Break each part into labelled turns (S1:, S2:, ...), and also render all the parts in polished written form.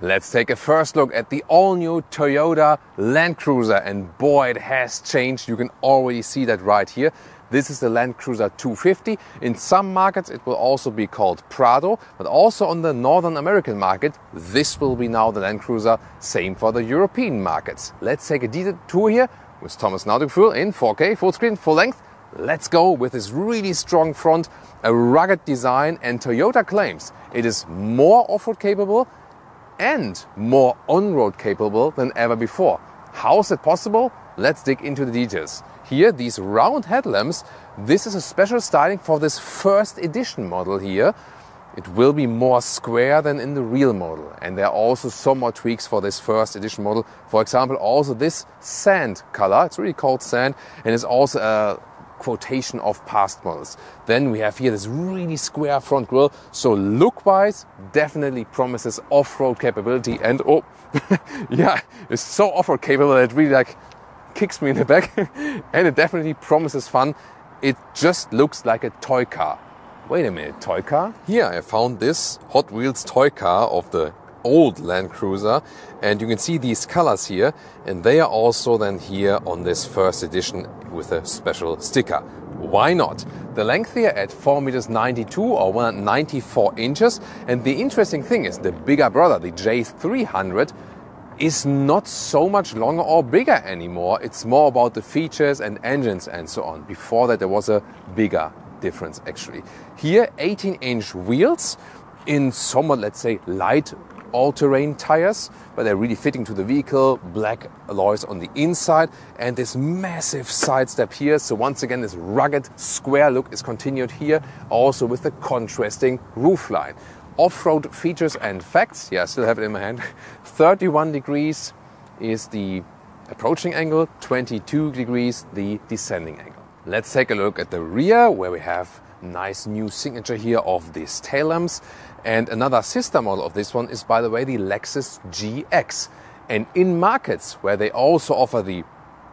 S1: Let's take a first look at the all-new Toyota Land Cruiser, and boy, it has changed. You can already see that right here. This is the Land Cruiser 250. In some markets it will also be called Prado, but also on the Northern American market this will be now the Land Cruiser, same for the European markets. Let's take a detailed tour here with Thomas Nautic Fuel in 4K, full screen, full length. Let's go with this really strong front, a rugged design, and Toyota claims it is more off-road capable and more on-road capable than ever before. How is it possible? Let's dig into the details. Here, these round headlamps, this is a special styling for this first edition model here. It will be more square than in the real model, and there are also some more tweaks for this first edition model. For example, also this sand color, it's really called sand, and it's also a quotation of past models. Then we have here this really square front grille, so look-wise definitely promises off-road capability, and oh yeah, it's so off-road capable that it really like kicks me in the back and it definitely promises fun. It just looks like a toy car. Wait a minute, toy car? Here I found this Hot Wheels toy car of the old Land Cruiser, and you can see these colors here, and they are also then here on this first edition with a special sticker. Why not? The length here at 4.92 meters or 194 inches, and the interesting thing is the bigger brother, the J300, is not so much longer or bigger anymore. It's more about the features and engines and so on. Before that there was a bigger difference actually. Here 18-inch wheels in somewhat, let's say, light all-terrain tires, but they're really fitting to the vehicle, black alloys on the inside, and this massive side step here. So once again, this rugged square look is continued here, also with the contrasting roofline. Off-road features and facts, yeah, I still have it in my hand. 31 degrees is the approaching angle, 22 degrees the descending angle. Let's take a look at the rear, where we have nice new signature here of these tail lamps. And another sister model of this one is, by the way, the Lexus GX. And in markets where they also offer the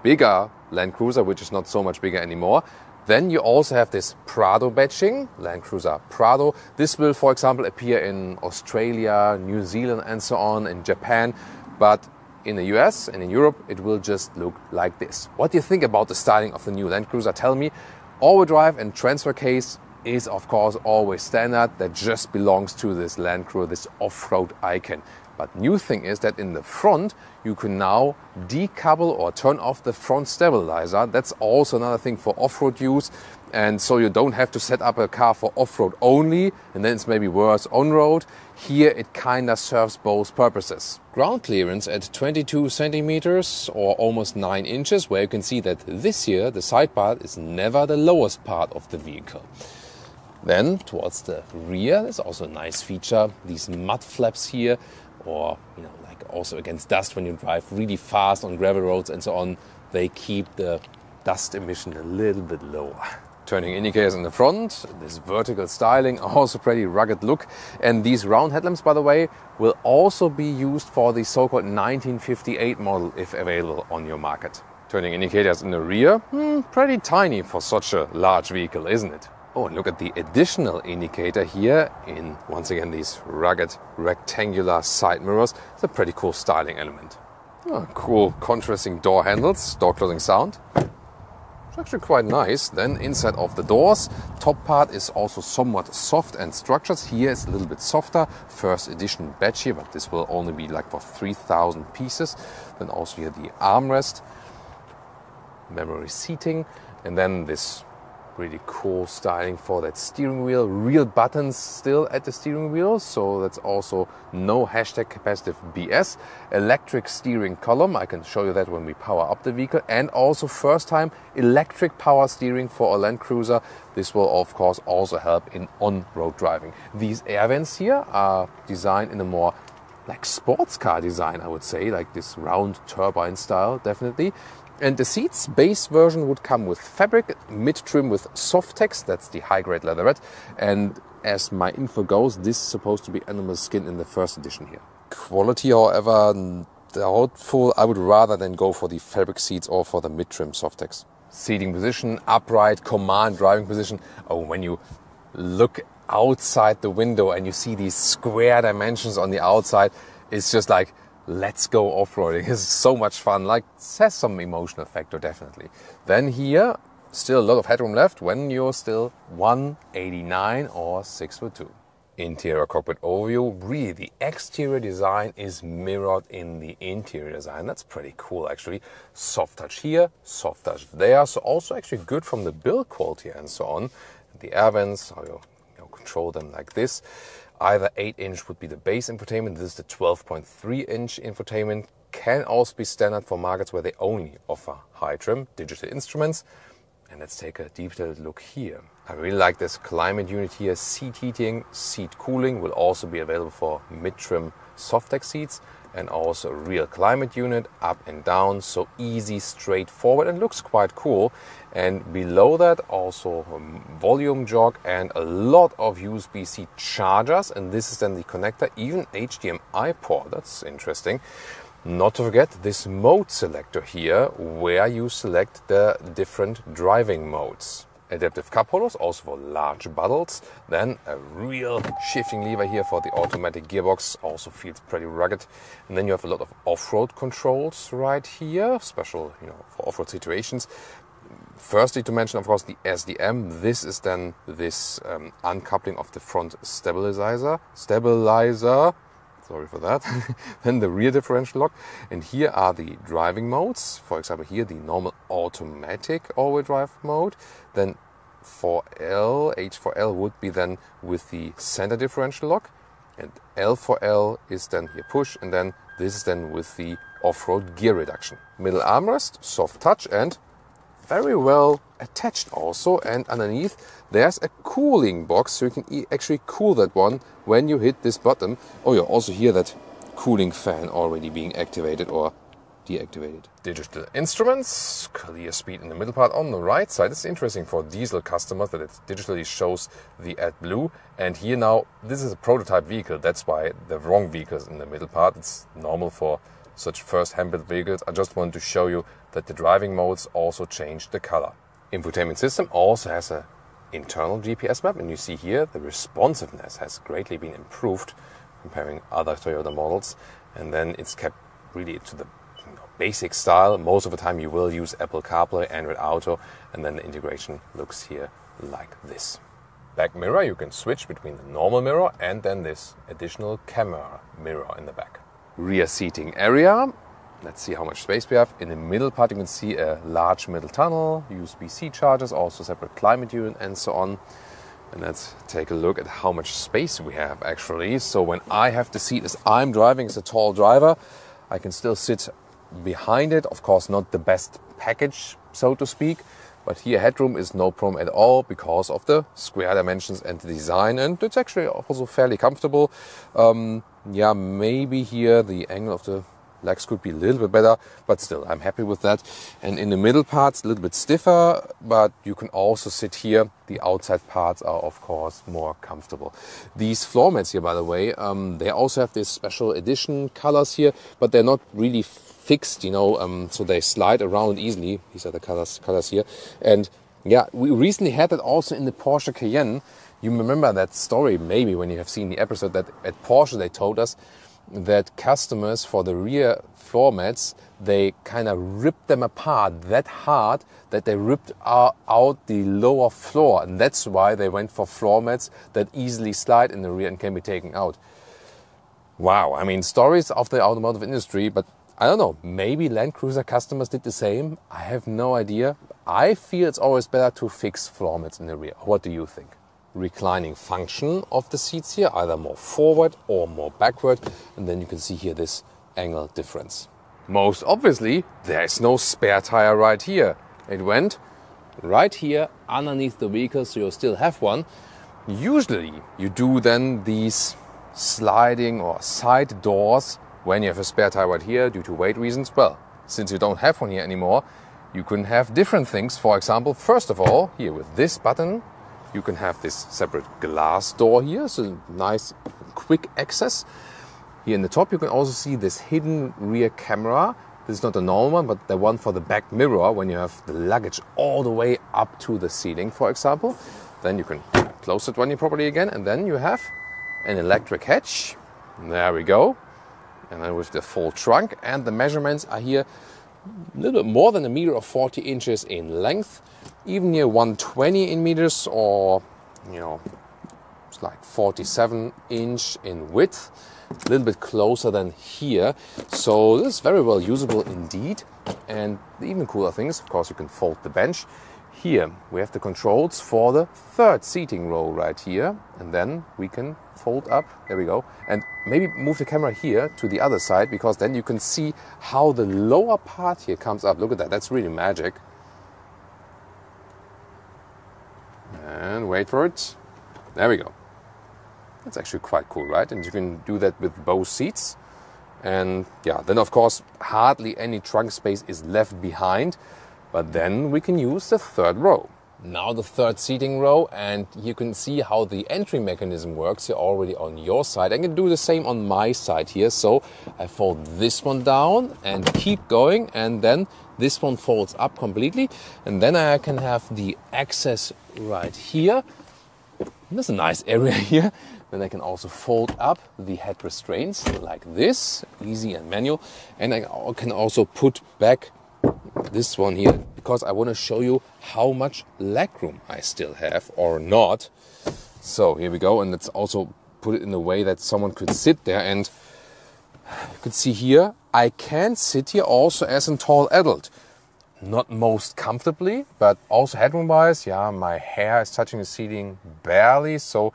S1: bigger Land Cruiser, which is not so much bigger anymore, then you also have this Prado badging, Land Cruiser Prado. This will, for example, appear in Australia, New Zealand and so on, in Japan. But in the US and in Europe, it will just look like this. What do you think about the styling of the new Land Cruiser? Tell me. All-wheel drive and transfer case is of course always standard. That just belongs to this Land Cruiser, this off-road icon. But new thing is that in the front you can now decouple or turn off the front stabilizer. That's also another thing for off-road use, and so you don't have to set up a car for off-road only and then it's maybe worse on-road. Here it kinda serves both purposes. Ground clearance at 22 centimeters or almost 9 inches, where you can see that this year the side part is never the lowest part of the vehicle. Then towards the rear, there's also a nice feature, these mud flaps here, or like also against dust when you drive really fast on gravel roads and so on, they keep the dust emission a little bit lower. Turning indicators in the front, this vertical styling, also pretty rugged look. And these round headlamps, by the way, will also be used for the so-called 1958 model if available on your market. Turning indicators in the rear, pretty tiny for such a large vehicle, isn't it? Oh, and look at the additional indicator here in, once again, these rugged rectangular side mirrors. It's a pretty cool styling element. Oh, cool contrasting door handles, door closing sound. It's actually quite nice. Then inside of the doors, top part is also somewhat soft and structured. Here it's a little bit softer. First edition badge here, but this will only be like for 3,000 pieces. Then also here the armrest, memory seating, and then this really cool styling for that steering wheel. Real buttons still at the steering wheel, so that's also no hashtag capacitive BS. Electric steering column, I can show you that when we power up the vehicle. And also first time electric power steering for a Land Cruiser. This will of course also help in on-road driving. These air vents here are designed in a more like sports car design, I would say, like this round turbine style, definitely. And the seats, base version would come with fabric, mid-trim with Softex, that's the high-grade leatherette. And as my info goes, this is supposed to be animal skin in the first edition here. Quality, however, doubtful. I would rather than go for the fabric seats or for the mid-trim Softex. Seating position, upright, command driving position. Oh, when you look outside the window and you see these square dimensions on the outside, It's just like, let's go off-roading. It's so much fun. Like, it has some emotional factor, definitely. Then here, still a lot of headroom left when you're still 189 or 6'2". Interior cockpit overview. Really, the exterior design is mirrored in the interior design. That's pretty cool, actually. Soft touch here, soft touch there. So also actually good from the build quality and so on. The air vents, how you control them like this. Either 8-inch would be the base infotainment. This is the 12.3-inch infotainment. Can also be standard for markets where they only offer high trim digital instruments. And let's take a detailed look here. I really like this climate unit here. Seat heating, seat cooling will also be available for mid-trim soft-deck seats. And also a real climate unit, up and down, so easy, straightforward, and looks quite cool. And below that, also a volume jog and a lot of USB-C chargers. And this is then the connector, even HDMI port. That's interesting. Not to forget this mode selector here, where you select the different driving modes. Adaptive cup holders, also for large bottles. Then a real shifting lever here for the automatic gearbox, also feels pretty rugged. And then you have a lot of off-road controls right here, special, for off-road situations. Firstly, to mention, of course, the SDM. This is then this uncoupling of the front stabilizer. Sorry for that. Then the rear differential lock. And here are the driving modes. For example, here the normal automatic all-wheel drive mode. Then 4L, H4L would be then with the center differential lock. And L4L is then here push. And then this is then with the off-road gear reduction. Middle armrest, soft touch and very well attached also. And underneath there's a cooling box, so you can actually cool that one when you hit this button. Oh, you also hear that cooling fan already being activated or deactivated. Digital instruments, clear speed in the middle part. On the right side, it's interesting for diesel customers that it digitally shows the AdBlue. And here now, this is a prototype vehicle. That's why the wrong vehicle is in the middle part. It's normal for such first hand-built vehicles. I just wanted to show you that the driving modes also change the color. Infotainment system also has an internal GPS map, and you see here the responsiveness has greatly been improved comparing other Toyota models. And then it's kept really to the basic style. Most of the time you will use Apple CarPlay, Android Auto, and then the integration looks here like this. Back mirror, you can switch between the normal mirror and then this additional camera mirror in the back. Rear seating area. Let's see how much space we have. In the middle part you can see a large middle tunnel, USB-C chargers, also separate climate unit and so on. And let's take a look at how much space we have actually. So when I have the seat as I'm driving as a tall driver, I can still sit behind it. Of course not the best package, so to speak. But here headroom is no problem at all because of the square dimensions and the design. And it's actually also fairly comfortable. Yeah, maybe here the angle of the legs could be a little bit better, but still I'm happy with that. And in the middle parts a little bit stiffer, but you can also sit here. The outside parts are of course more comfortable. These floor mats here, by the way, they also have this special edition colors here, but they're not really fixed, so they slide around easily. These are the colors here. And yeah, we recently had that also in the Porsche Cayenne. You remember that story maybe when you have seen the episode that at Porsche they told us that customers for the rear floor mats, they kind of ripped them apart that hard that they ripped out the lower floor. And that's why they went for floor mats that easily slide in the rear and can be taken out. Wow, I mean, stories of the automotive industry, but I don't know, maybe Land Cruiser customers did the same. I have no idea. I feel it's always better to fix floor mats in the rear. What do you think? Reclining function of the seats here, either more forward or more backward. And then you can see here this angle difference. Most obviously, there is no spare tire right here. It went right here underneath the vehicle, so you still have one. Usually you do then these sliding or side doors when you have a spare tire right here due to weight reasons. Well, since you don't have one here anymore, you can have different things. For example, first of all, here with this button, you can have this separate glass door here, so nice quick access. Here in the top you can also see this hidden rear camera. This is not the normal one, but the one for the back mirror when you have the luggage all the way up to the ceiling, for example. Then you can close it when you properly again, and then you have an electric hatch. There we go. and then with the full trunk, and the measurements are here a little bit more than 1 meter or 40 inches in length, even near 120 in meters, or it's like 47 inch in width, a little bit closer than here. So this is very well usable indeed. And the even cooler thing is, of course, you can fold the bench. Here we have the controls for the third seating row right here, and then we can fold up, there we go, and maybe move the camera here to the other side, because then you can see how the lower part here comes up. Look at that, that's really magic. And wait for it, there we go. That's actually quite cool, right? And you can do that with both seats. And yeah, then of course hardly any trunk space is left behind. But then we can use the third row. Now the third seating row, and you can see how the entry mechanism works here already on your side. I can do the same on my side here. So I fold this one down and keep going, and then this one folds up completely. And then I can have the access right here. There's a nice area here. Then I can also fold up the head restraints like this, easy and manual. And I can also put back this one here, because I want to show you how much legroom I still have or not. So here we go, and let's also put it in a way that someone could sit there. And you can see here, I can sit here also as a tall adult. Not most comfortably, but also headroom wise, yeah, my hair is touching the seating barely, so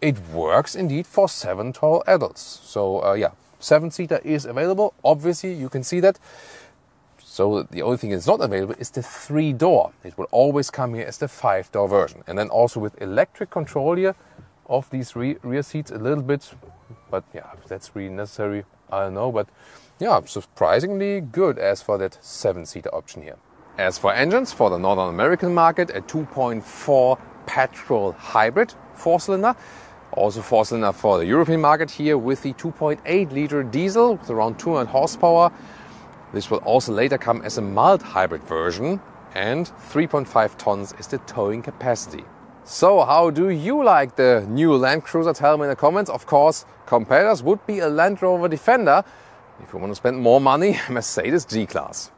S1: it works indeed for 7 tall adults. So yeah, 7-seater is available. Obviously, you can see that. So the only thing that's not available is the 3-door. It will always come here as the 5-door version. And then also with electric control here of these rear seats a little bit. But yeah, if that's really necessary, I don't know. But yeah, surprisingly good as for that 7-seater option here. As for engines, for the North American market, a 2.4 petrol hybrid 4-cylinder. Also 4-cylinder for the European market here with the 2.8-liter diesel with around 200 horsepower. This will also later come as a mild hybrid version, and 3.5 tons is the towing capacity. So how do you like the new Land Cruiser? Tell me in the comments. Of course, competitors would be a Land Rover Defender. If you want to spend more money, Mercedes G-Class.